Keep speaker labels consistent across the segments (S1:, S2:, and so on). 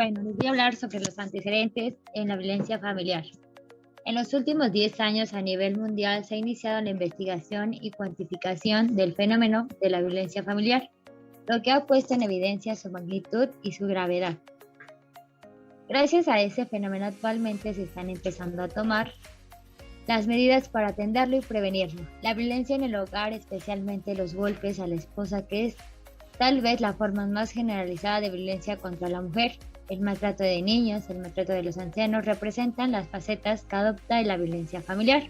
S1: Bueno, les voy a hablar sobre los antecedentes en la violencia familiar. En los últimos 10 años a nivel mundial se ha iniciado la investigación y cuantificación del fenómeno de la violencia familiar, lo que ha puesto en evidencia su magnitud y su gravedad. Gracias a ese fenómeno actualmente se están empezando a tomar las medidas para atenderlo y prevenirlo. La violencia en el hogar, especialmente los golpes a la esposa, que es tal vez la forma más generalizada de violencia contra la mujer, el maltrato de niños, el maltrato de los ancianos, representan las facetas que adopta la violencia familiar.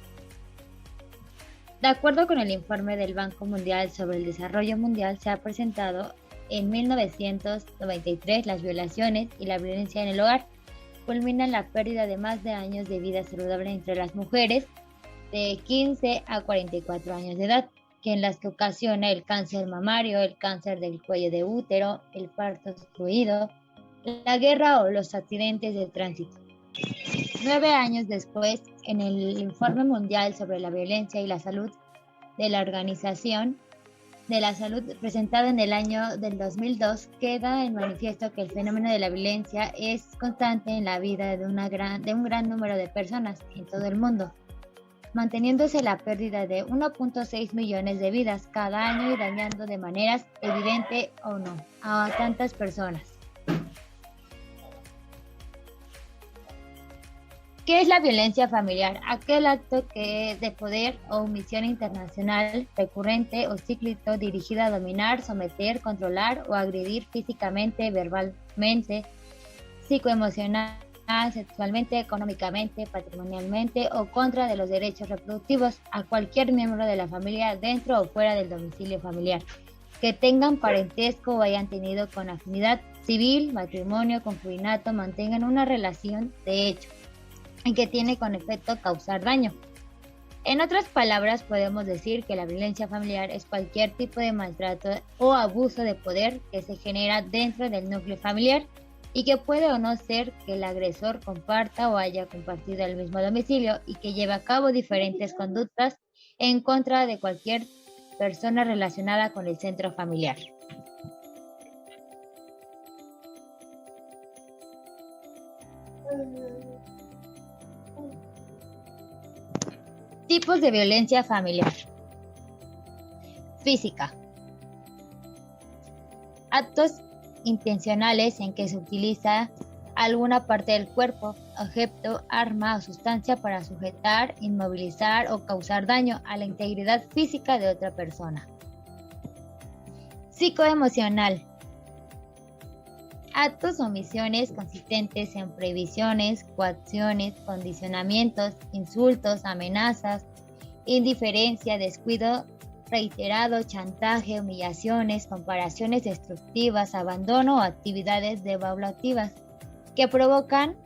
S1: De acuerdo con el informe del Banco Mundial sobre el Desarrollo Mundial, se ha presentado en 1993 las violaciones y la violencia en el hogar culminan la pérdida de más de años de vida saludable entre las mujeres de 15 a 44 años de edad, que en las que ocasiona el cáncer mamario, el cáncer del cuello de útero, el parto obstruido, la guerra o los accidentes de tránsito. 9 años después, en el Informe Mundial sobre la Violencia y la Salud de la Organización de la Salud, presentado en el año del 2002, queda en manifiesto que el fenómeno de la violencia es constante en la vida de un gran número de personas en todo el mundo, manteniéndose la pérdida de 1.6 millones de vidas cada año y dañando de maneras evidente o no a tantas personas. ¿Qué es la violencia familiar? Aquel acto que es de poder o omisión internacional, recurrente o cíclico dirigido a dominar, someter, controlar o agredir físicamente, verbalmente, psicoemocional, sexualmente, económicamente, patrimonialmente o contra de los derechos reproductivos a cualquier miembro de la familia dentro o fuera del domicilio familiar, que tengan parentesco o hayan tenido con afinidad civil, matrimonio, concubinato, mantengan una relación de hecho y que tiene con efecto causar daño. En otras palabras, podemos decir que la violencia familiar es cualquier tipo de maltrato o abuso de poder que se genera dentro del núcleo familiar y que puede o no ser que el agresor comparta o haya compartido el mismo domicilio y que lleve a cabo diferentes conductas en contra de cualquier persona relacionada con el centro familiar. Tipos de violencia familiar. Física. Actos intencionales en que se utiliza alguna parte del cuerpo, objeto, arma o sustancia para sujetar, inmovilizar o causar daño a la integridad física de otra persona. Psicoemocional. Actos o omisiones consistentes en prohibiciones, coacciones, condicionamientos, insultos, amenazas, indiferencia, descuido reiterado, chantaje, humillaciones, comparaciones destructivas, abandono o actividades devaluativas que provocan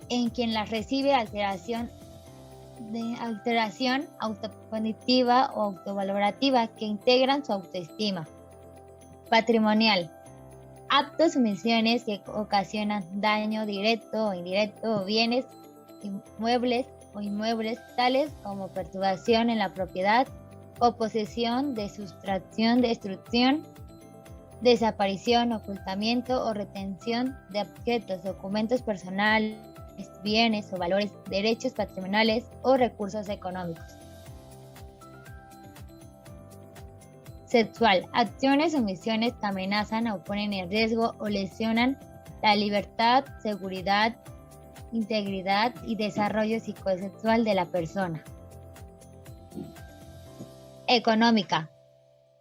S1: en quien las recibe alteración autocognitiva o autovalorativa que integran su autoestima. Patrimonial. Actos o omisiones que ocasionan daño directo o indirecto o bienes inmuebles o inmuebles tales como perturbación en la propiedad o posesión, de sustracción, destrucción, desaparición, ocultamiento o retención de objetos, documentos personales, bienes o valores, derechos patrimoniales o recursos económicos. Sexual. Acciones o omisiones que amenazan o ponen en riesgo o lesionan la libertad, seguridad, integridad y desarrollo psicosexual de la persona. Económica.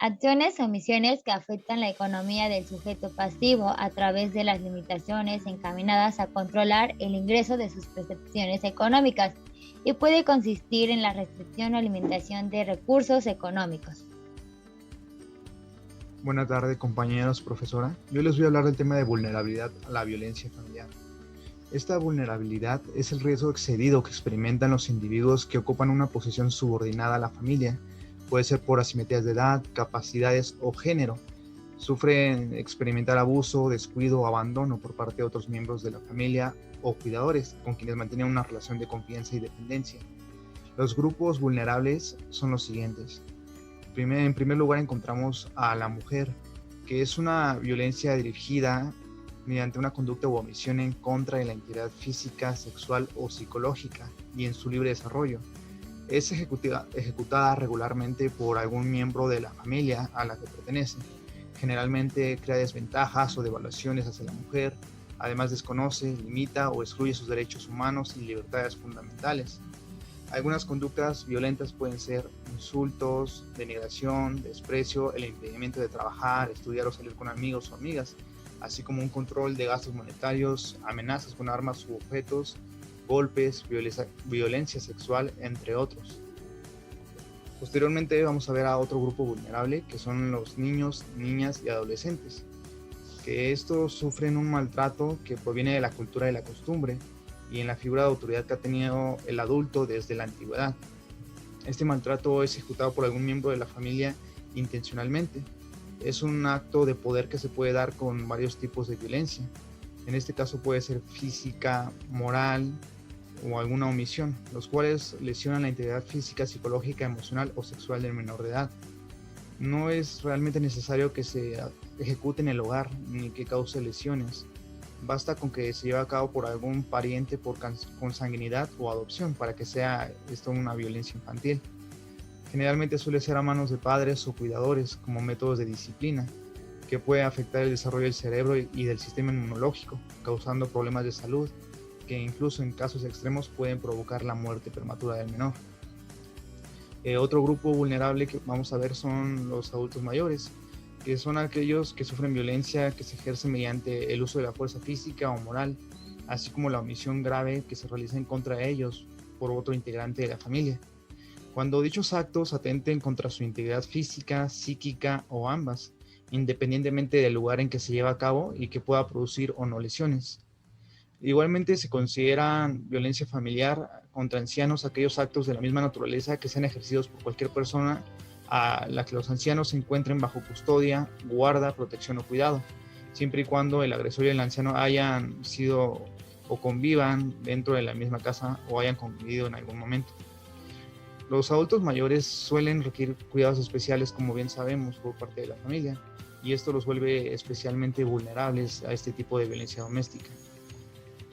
S1: Acciones o omisiones que afectan la economía del sujeto pasivo a través de las limitaciones encaminadas a controlar el ingreso de sus percepciones económicas y puede consistir en la restricción o limitación de recursos económicos.
S2: Buenas tardes, compañeros, profesora. Yo les voy a hablar del tema de vulnerabilidad a la violencia familiar. Esta vulnerabilidad es el riesgo excedido que experimentan los individuos que ocupan una posición subordinada a la familia. Puede ser por asimetrías de edad, capacidades o género. Sufren experimentar abuso, descuido o abandono por parte de otros miembros de la familia o cuidadores con quienes mantienen una relación de confianza y dependencia. Los grupos vulnerables son los siguientes. En primer lugar encontramos a la mujer, que es una violencia dirigida mediante una conducta u omisión en contra de la integridad física, sexual o psicológica y en su libre desarrollo. Es ejecutada regularmente por algún miembro de la familia a la que pertenece. Generalmente crea desventajas o devaluaciones hacia la mujer, además desconoce, limita o excluye sus derechos humanos y libertades fundamentales. Algunas conductas violentas pueden ser insultos, denigración, desprecio, el impedimento de trabajar, estudiar o salir con amigos o amigas, así como un control de gastos monetarios, amenazas con armas u objetos, golpes, violencia sexual, entre otros. Posteriormente vamos a ver a otro grupo vulnerable, que son los niños, niñas y adolescentes, que estos sufren un maltrato que proviene de la cultura y la costumbre y en la figura de autoridad que ha tenido el adulto desde la antigüedad. Este maltrato es ejecutado por algún miembro de la familia intencionalmente. Es un acto de poder que se puede dar con varios tipos de violencia. En este caso puede ser física, moral o alguna omisión, los cuales lesionan la integridad física, psicológica, emocional o sexual del menor de edad. No es realmente necesario que se ejecute en el hogar ni que cause lesiones. Basta con que se lleve a cabo por algún pariente por consanguinidad o adopción para que sea esto una violencia infantil. Generalmente suele ser a manos de padres o cuidadores como métodos de disciplina, que puede afectar el desarrollo del cerebro y del sistema inmunológico, causando problemas de salud, que incluso en casos extremos pueden provocar la muerte prematura del menor. Otro grupo vulnerable que vamos a ver son los adultos mayores, que son aquellos que sufren violencia que se ejerce mediante el uso de la fuerza física o moral, así como la omisión grave que se realiza en contra de ellos por otro integrante de la familia. Cuando dichos actos atenten contra su integridad física, psíquica o ambas, independientemente del lugar en que se lleva a cabo y que pueda producir o no lesiones. Igualmente se consideran violencia familiar contra ancianos aquellos actos de la misma naturaleza que sean ejercidos por cualquier persona a la que los ancianos se encuentren bajo custodia, guarda, protección o cuidado, siempre y cuando el agresor y el anciano hayan sido o convivan dentro de la misma casa o hayan convivido en algún momento. Los adultos mayores suelen requerir cuidados especiales, como bien sabemos, por parte de la familia, y esto los vuelve especialmente vulnerables a este tipo de violencia doméstica.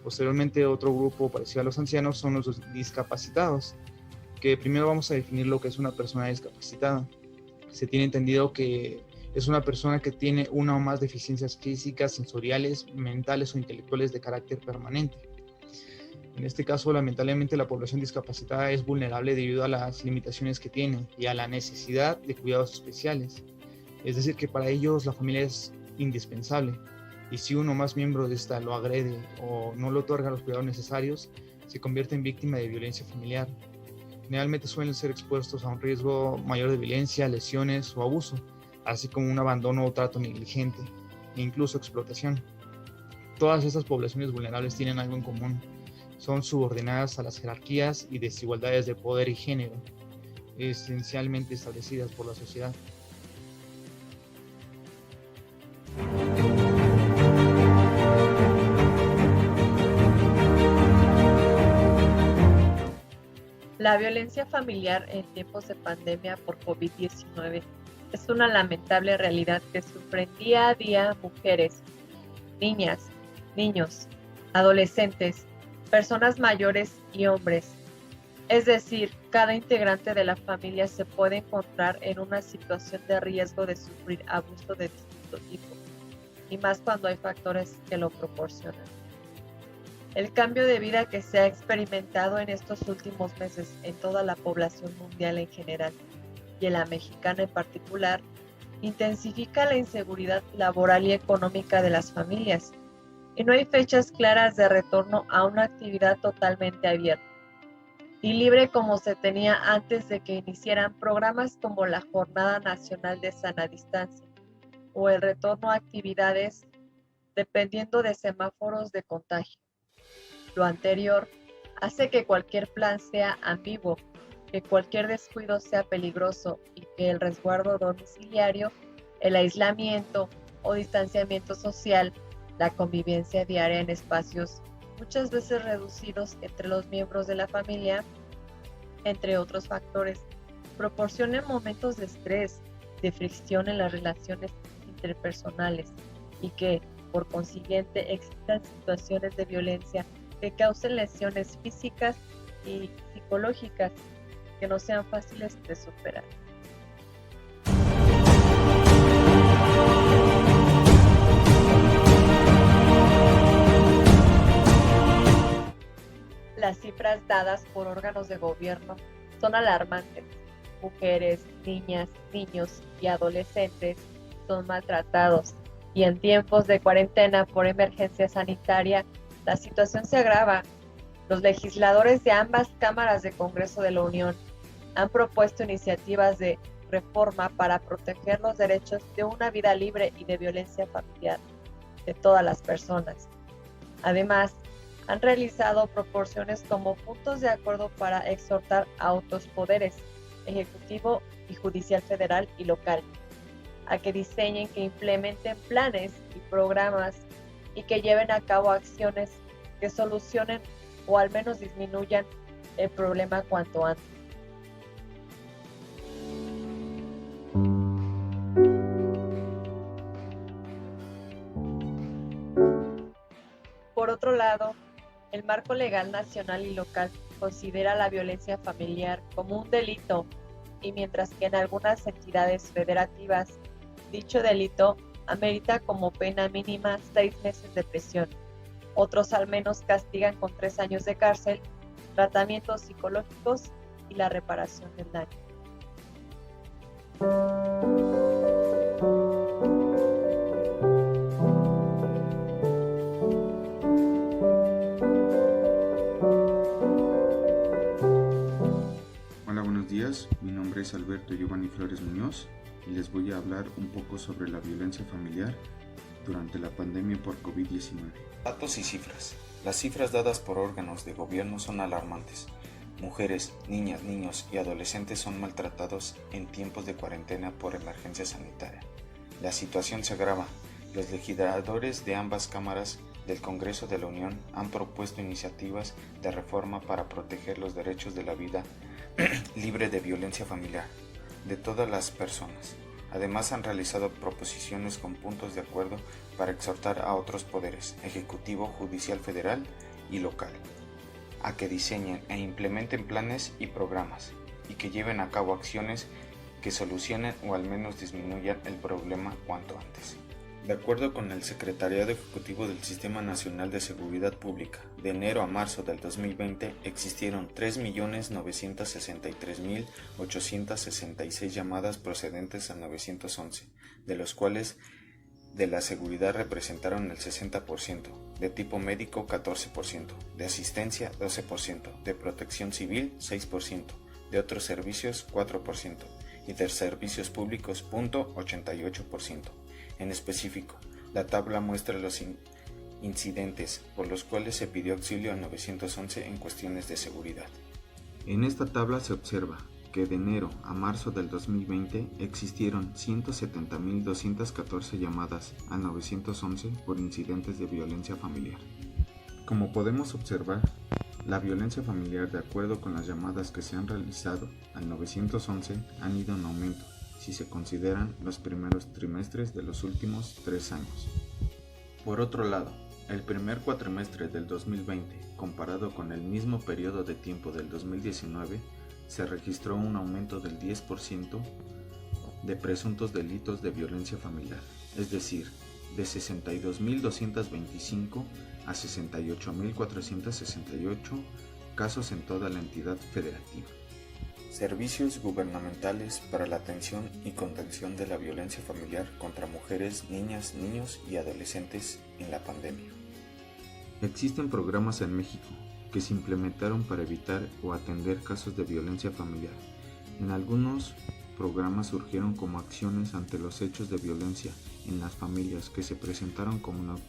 S2: Posteriormente, otro grupo parecido a los ancianos son los discapacitados, que primero vamos a definir lo que es una persona discapacitada. Se tiene entendido que es una persona que tiene una o más deficiencias físicas, sensoriales, mentales o intelectuales de carácter permanente. En este caso, lamentablemente, la población discapacitada es vulnerable debido a las limitaciones que tiene y a la necesidad de cuidados especiales. Es decir, que para ellos la familia es indispensable, y si uno o más miembros de esta lo agrede o no le otorga los cuidados necesarios, se convierte en víctima de violencia familiar. Generalmente suelen ser expuestos a un riesgo mayor de violencia, lesiones o abuso, así como un abandono o trato negligente, e incluso explotación. Todas estas poblaciones vulnerables tienen algo en común: son subordinadas a las jerarquías y desigualdades de poder y género, esencialmente establecidas por la sociedad.
S3: La violencia familiar en tiempos de pandemia por COVID-19 es una lamentable realidad que sufren día a día mujeres, niñas, niños, adolescentes, personas mayores y hombres. Es decir, cada integrante de la familia se puede encontrar en una situación de riesgo de sufrir abuso de distinto tipo, y más cuando hay factores que lo proporcionan. El cambio de vida que se ha experimentado en estos últimos meses en toda la población mundial en general y en la mexicana en particular, intensifica la inseguridad laboral y económica de las familias, y no hay fechas claras de retorno a una actividad totalmente abierta y libre como se tenía antes de que iniciaran programas como la Jornada Nacional de Sana Distancia o el retorno a actividades dependiendo de semáforos de contagio. Lo anterior hace que cualquier plan sea ambiguo, que cualquier descuido sea peligroso y que el resguardo domiciliario, el aislamiento o distanciamiento social, la convivencia diaria en espacios muchas veces reducidos entre los miembros de la familia, entre otros factores, proporcionen momentos de estrés, de fricción en las relaciones interpersonales y que, por consiguiente existan situaciones de violencia que causen lesiones físicas y psicológicas que no sean fáciles de superar. Las cifras dadas por órganos de gobierno son alarmantes. Mujeres, niñas, niños y adolescentes son maltratados y en tiempos de cuarentena por emergencia sanitaria, la situación se agrava. Los legisladores de ambas cámaras de Congreso de la Unión han propuesto iniciativas de reforma para proteger los derechos de una vida libre y de violencia familiar de todas las personas. Además, han realizado proporciones como puntos de acuerdo para exhortar a otros poderes, ejecutivo y judicial federal y local, a que diseñen, que implementen planes y programas y que lleven a cabo acciones que solucionen o al menos disminuyan el problema cuanto antes. Por otro lado, el marco legal nacional y local considera la violencia familiar como un delito y mientras que en algunas entidades federativas dicho delito amerita como pena mínima 6 meses de prisión. Otros al menos castigan con 3 años de cárcel, tratamientos psicológicos y la reparación del daño.
S4: Hola, buenos días. Mi nombre es Alberto Giovanni Flores Muñoz y les voy a hablar un poco sobre la violencia familiar durante la pandemia por COVID-19.
S5: Datos y cifras. Las cifras dadas por órganos de gobierno son alarmantes. Mujeres, niñas, niños y adolescentes son maltratados en tiempos de cuarentena por emergencia sanitaria. La situación se agrava. Los legisladores de ambas cámaras del Congreso de la Unión han propuesto iniciativas de reforma para proteger los derechos de la vida libre de violencia familiar de todas las personas. Además han realizado proposiciones con puntos de acuerdo para exhortar a otros poderes, ejecutivo, judicial federal y local, a que diseñen e implementen planes y programas y que lleven a cabo acciones que solucionen o al menos disminuyan el problema cuanto antes. De acuerdo con el Secretariado Ejecutivo del Sistema Nacional de Seguridad Pública, de enero a marzo del 2020 existieron 3.963.866 llamadas procedentes al 911, de los cuales de la seguridad representaron el 60%, de tipo médico 14%, de asistencia 12%, de protección civil 6%, de otros servicios 4% y de servicios públicos 0.88%. En específico, la tabla muestra los incidentes por los cuales se pidió auxilio al 911 en cuestiones de seguridad.
S4: En esta tabla se observa que de enero a marzo del 2020 existieron 170.214 llamadas al 911 por incidentes de violencia familiar. Como podemos observar, la violencia familiar, de acuerdo con las llamadas que se han realizado al 911, han ido en aumento si se consideran los primeros trimestres de los últimos 3 años. Por otro lado, el primer cuatrimestre del 2020, comparado con el mismo periodo de tiempo del 2019, se registró un aumento del 10% de presuntos delitos de violencia familiar, es decir, de 62.225 a 68.468 casos en toda la entidad federativa.
S5: Servicios gubernamentales para la atención y contención de la violencia familiar contra mujeres, niñas, niños y adolescentes en la pandemia.
S4: Existen programas en México que se implementaron para evitar o atender casos de violencia familiar. En algunos programas surgieron como acciones ante los hechos de violencia en las familias que se presentaron como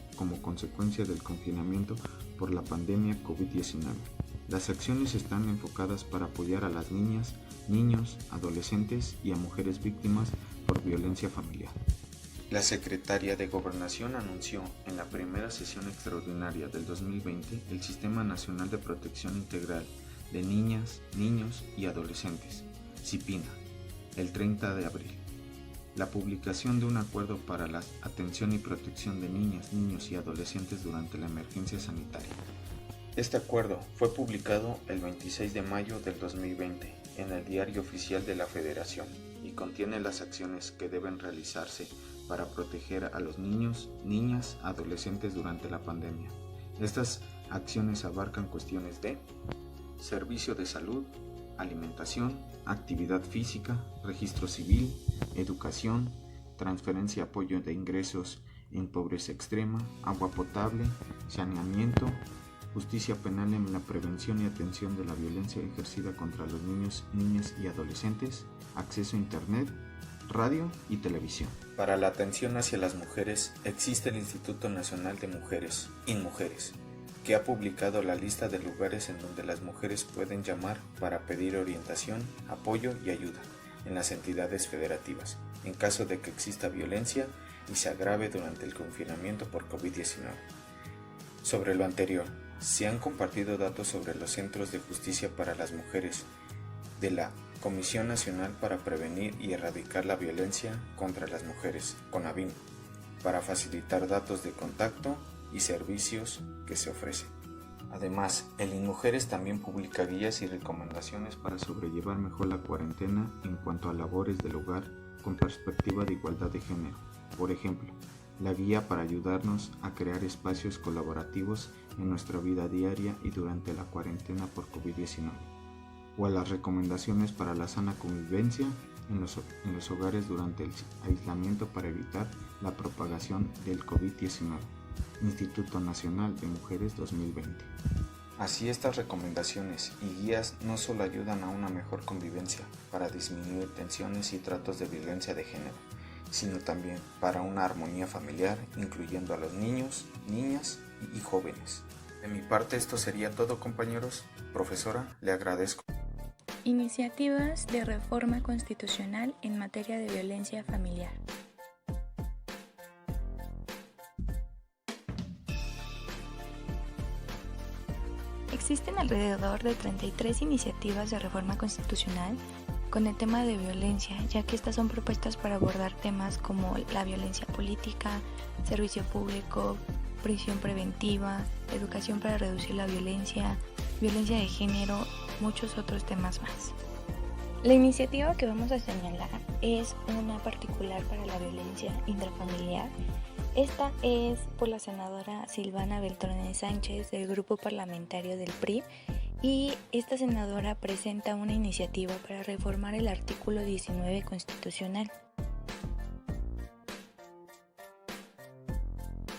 S4: consecuencia del confinamiento por la pandemia COVID-19. Las acciones están enfocadas para apoyar a las niñas, niños, adolescentes y a mujeres víctimas por violencia familiar.
S5: La Secretaría de Gobernación anunció en la primera sesión extraordinaria del 2020 el Sistema Nacional de Protección Integral de Niñas, Niños y Adolescentes, SIPINA, el 30 de abril.
S4: La publicación de un acuerdo para la atención y protección de niñas, niños y adolescentes durante la emergencia sanitaria.
S5: Este acuerdo fue publicado el 26 de mayo del 2020 en el Diario Oficial de la Federación y contiene las acciones que deben realizarse para proteger a los niños, niñas, adolescentes durante la pandemia. Estas acciones abarcan cuestiones de servicio de salud, alimentación, actividad física, registro civil, educación, transferencia y apoyo de ingresos en pobreza extrema, agua potable, saneamiento, justicia penal en la prevención y atención de la violencia ejercida contra los niños, niñas y adolescentes, acceso a internet, radio y televisión. Para la atención hacia las mujeres existe el Instituto Nacional de Mujeres, INMujeres, que ha publicado la lista de lugares en donde las mujeres pueden llamar para pedir orientación, apoyo y ayuda en las entidades federativas, en caso de que exista violencia y se agrave durante el confinamiento por COVID-19. Sobre lo anterior, se han compartido datos sobre los Centros de Justicia para las Mujeres de la Comisión Nacional para Prevenir y Erradicar la Violencia contra las Mujeres, CONAVIM, para facilitar datos de contacto y servicios que se ofrecen. Además, el INMujeres también publica guías y recomendaciones
S4: para sobrellevar mejor la cuarentena en cuanto a labores del hogar con perspectiva de igualdad de género. Por ejemplo, la guía para ayudarnos a crear espacios colaborativos en nuestra vida diaria y durante la cuarentena por COVID-19, o a las recomendaciones para la sana convivencia en los hogares durante el aislamiento para evitar la propagación del COVID-19. Instituto Nacional de Mujeres 2020.
S5: Así, estas recomendaciones y guías no solo ayudan a una mejor convivencia para disminuir tensiones y tratos de violencia de género, sino también para una armonía familiar, incluyendo a los niños, niñas y jóvenes. De mi parte, esto sería todo, compañeros. Profesora, le agradezco.
S6: Iniciativas de reforma constitucional en materia de violencia familiar. Existen alrededor de 33 iniciativas de reforma constitucional con el tema de violencia, ya que estas son propuestas para abordar temas como la violencia política, servicio público, prisión preventiva, educación para reducir la violencia, violencia de género, muchos otros temas más. La iniciativa que vamos a señalar es una particular para la violencia intrafamiliar. Esta es por la senadora Silvana Beltrones Sánchez del grupo parlamentario del PRI, y esta senadora presenta una iniciativa para reformar el artículo 19 constitucional.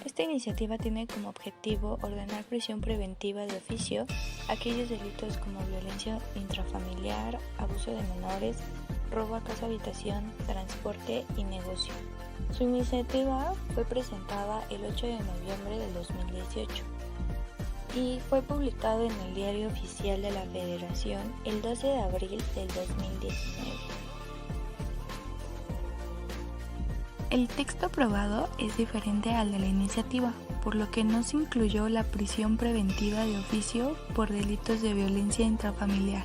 S6: Esta iniciativa tiene como objetivo ordenar prisión preventiva de oficio a aquellos delitos como violencia intrafamiliar, abuso de menores, robo a casa habitación, transporte y negocio. Su iniciativa fue presentada el 8 de noviembre del 2018 y fue publicado en el Diario Oficial de la Federación el 12 de abril del 2019. El texto aprobado es diferente al de la iniciativa, por lo que no se incluyó la prisión preventiva de oficio por delitos de violencia intrafamiliar.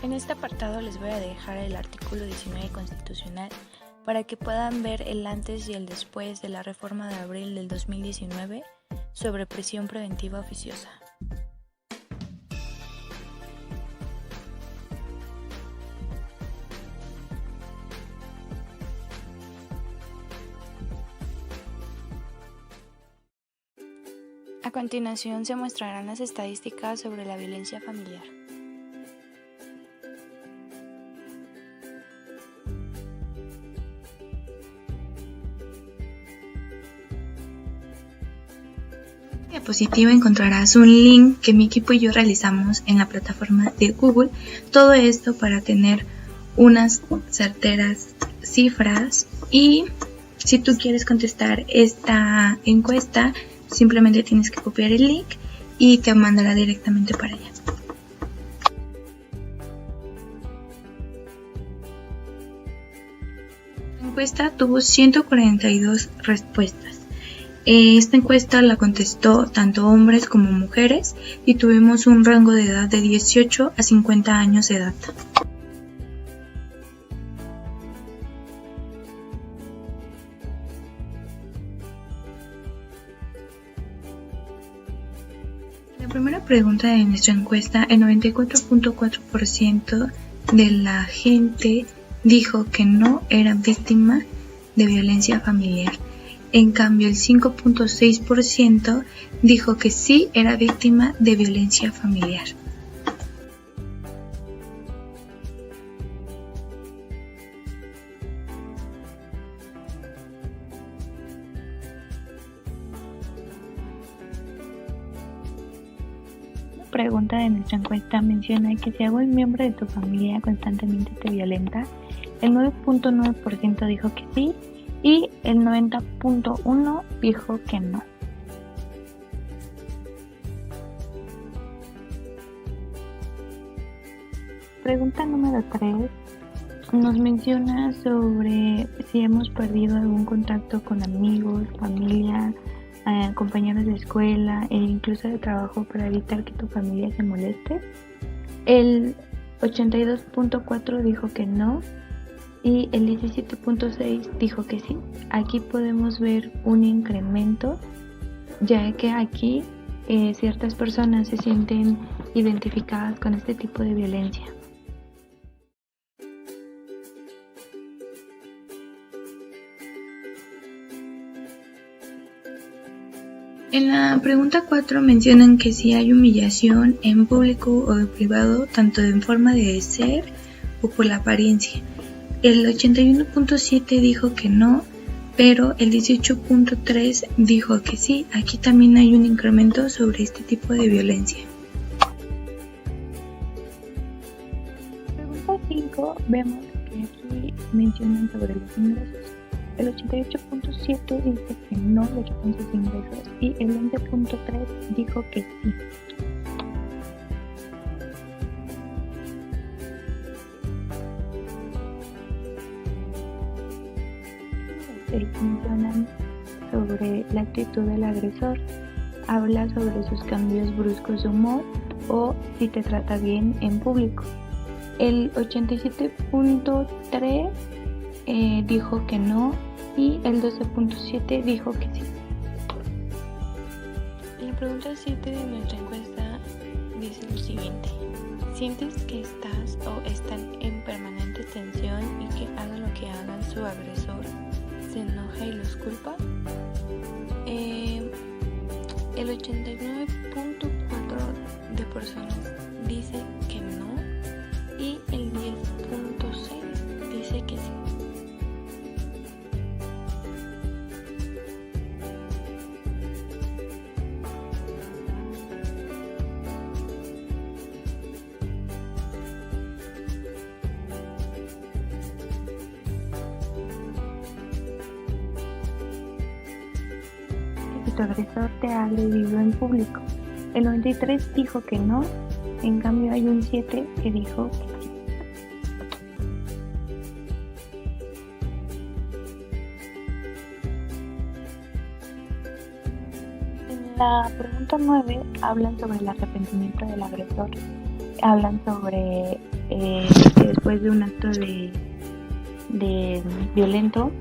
S6: En este apartado les voy a dejar el artículo 19 constitucional para que puedan ver el antes y el después de la reforma de abril del 2019 sobre prisión preventiva oficiosa. A continuación se mostrarán las estadísticas sobre la violencia familiar.
S7: Diapositiva encontrarás un link que mi equipo y yo realizamos en la plataforma de Google. Todo esto para tener unas certeras cifras, y si tú quieres contestar esta encuesta simplemente tienes que copiar el link y te mandará directamente para allá. La encuesta tuvo 142 respuestas Esta encuesta la contestó tanto hombres como mujeres y tuvimos un rango de edad de 18 a 50 años de edad. La primera pregunta de nuestra encuesta, el 94.4% de la gente dijo que no era víctima de violencia familiar. En cambio, el 5.6% dijo que sí era víctima de violencia familiar.
S6: La pregunta de nuestra encuesta menciona que si algún miembro de tu familia constantemente te violenta, el 9.9% dijo que sí y el 90.1% dijo que no. Pregunta número 3 nos menciona sobre si hemos perdido algún contacto con amigos, familia, compañeros de escuela e incluso de trabajo para evitar que tu familia se moleste. El 82.4% dijo que no y el 17.6% dijo que sí. Aquí podemos ver un incremento, ya que aquí ciertas personas se sienten identificadas con este tipo de violencia.
S7: En la pregunta 4 mencionan que si hay humillación en público o en privado, tanto en forma de ser o por la apariencia. El 81.7% dijo que no, pero el 18.3% dijo que sí. Aquí también hay un incremento sobre este tipo de violencia.
S6: Pregunta 5, vemos que aquí mencionan sobre los ingresos. El 88.7% dice que no le quitan sus ingresos y el 11.3% dijo que sí. Mencionan sobre la actitud del agresor, habla sobre sus cambios bruscos de humor o si te trata bien en público. El 87.3% dijo que no y el 12.7% dijo que sí.
S8: La pregunta 7 de nuestra encuesta dice lo siguiente: ¿sientes que estás o están en permanente tensión y que hagan lo que hagan su agresor se enoja y los culpa? El 89.4% de personas dice que no y el 10.6% dice que sí.
S6: Tu agresor te ha agredido en público. El 93% dijo que no, en cambio hay un 7% que dijo que sí. En la pregunta 9 hablan sobre el arrepentimiento del agresor. Hablan sobre que después de un acto de violento,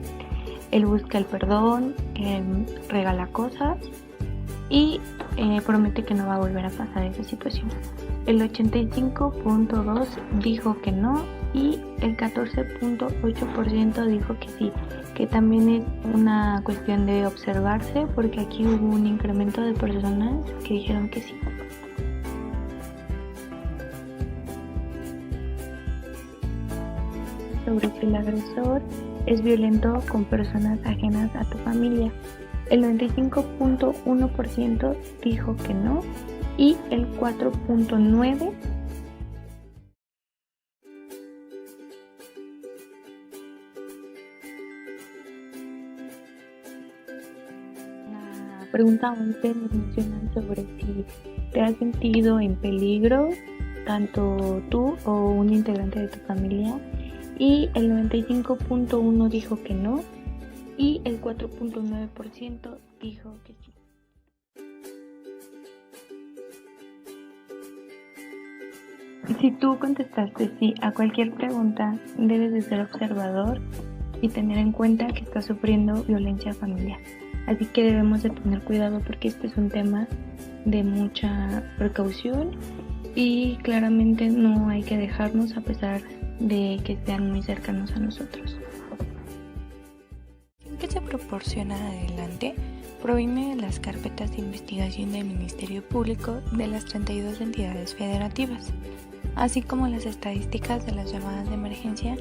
S6: él busca el perdón, regala cosas y promete que no va a volver a pasar esa situación. El 85.2% dijo que no y el 14.8% dijo que sí, que también es una cuestión de observarse porque aquí hubo un incremento de personas que dijeron que sí. Sobre si el agresor es violento con personas ajenas a tu familia. El 95.1% dijo que no y el 4.9% La pregunta 11 nos mencionan sobre si te has sentido en peligro, tanto tú o un integrante de tu familia, y el 95.1% dijo que no y el 4.9%
S8: dijo que sí. Si tú contestaste sí a cualquier pregunta, debes de ser observador y tener en cuenta que estás sufriendo violencia familiar. Así que debemos de tener cuidado porque este es un tema de mucha precaución y claramente no hay que dejarnos a pesar de que sean muy cercanos a nosotros.
S6: El que se proporciona adelante proviene de las carpetas de investigación del Ministerio Público de las 32 entidades federativas, así como las estadísticas de las llamadas de emergencia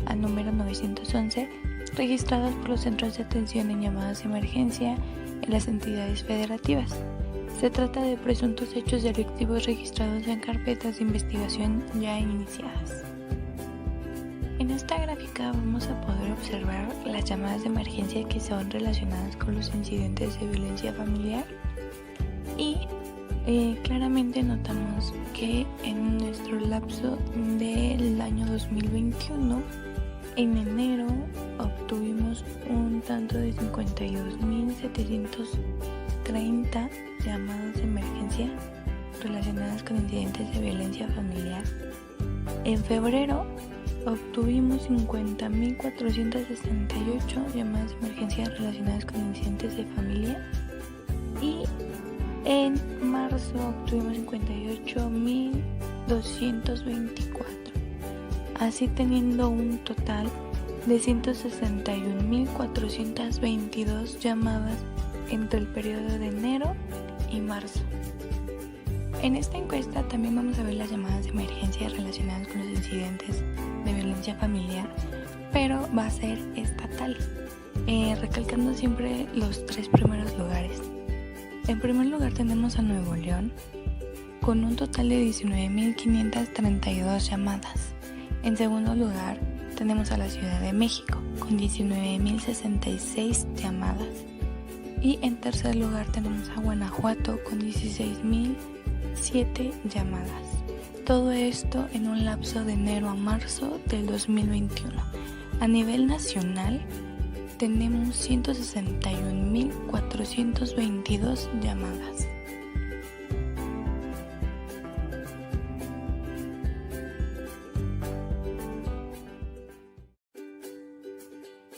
S6: al número 911 registradas por los centros de atención en llamadas de emergencia en las entidades federativas. Se trata de presuntos hechos delictivos registrados en carpetas de investigación ya iniciadas. En esta gráfica vamos a poder observar las llamadas de emergencia que son relacionadas con los incidentes de violencia familiar y claramente notamos que en nuestro lapso del año 2021, en enero obtuvimos un tanto de 52.730 llamadas de emergencia relacionadas con incidentes de violencia familiar. En febrero obtuvimos 50.468 llamadas de emergencia relacionadas con incidentes de familia y en marzo obtuvimos 58.224, así teniendo un total de 161.422 llamadas entre el periodo de enero y marzo. En esta encuesta también vamos a ver las llamadas de emergencia relacionadas con los incidentes de violencia familiar, pero va a ser estatal, recalcando siempre los 3 primeros lugares. En primer lugar tenemos a Nuevo León con un total de 19.532 llamadas. En segundo lugar tenemos a la Ciudad de México con 19.066 llamadas. Y en tercer lugar tenemos a Guanajuato con 16.007 llamadas. Todo esto en un lapso de enero a marzo del 2021. A nivel nacional tenemos 161.422 llamadas.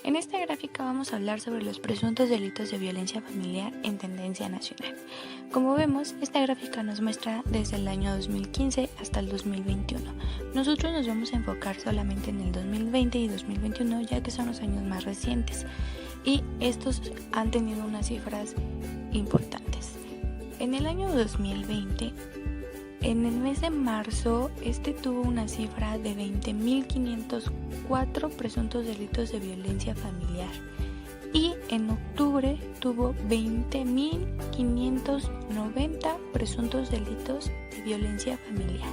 S6: En esta gráfica vamos a hablar sobre los presuntos delitos de violencia familiar en tendencia nacional. Como vemos, esta gráfica nos muestra desde el año 2015 hasta el 2021. Nosotros nos vamos a enfocar solamente en el 2020 y 2021 ya que son los años más recientes y estos han tenido unas cifras importantes. En el año 2020, en el mes de marzo, tuvo una cifra de 20.504 presuntos delitos de violencia familiar y en octubre tuvo 20.590 presuntos delitos de violencia familiar.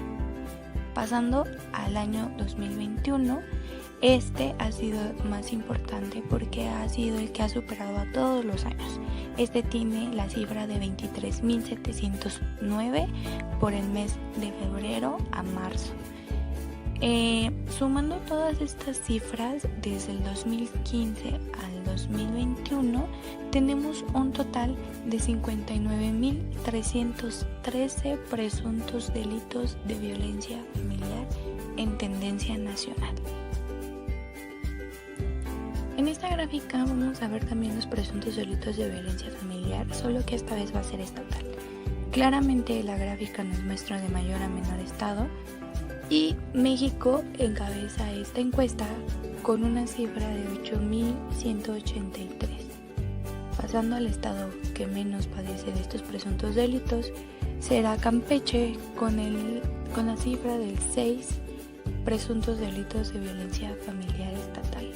S6: Pasando al año 2021, ha sido más importante porque ha sido el que ha superado a todos los años. Tiene la cifra de 23.709 por el mes de febrero a marzo. Sumando todas estas cifras desde el 2015 al 2021, tenemos un total de 59.313 presuntos delitos de violencia familiar en tendencia nacional. En esta gráfica vamos a ver también los presuntos delitos de violencia familiar, solo que esta vez va a ser estatal. Claramente la gráfica nos muestra de mayor a menor estado y México encabeza esta encuesta con una cifra de 8.183. Pasando al estado que menos padece de estos presuntos delitos será Campeche con la cifra de 6 presuntos delitos de violencia familiar estatal.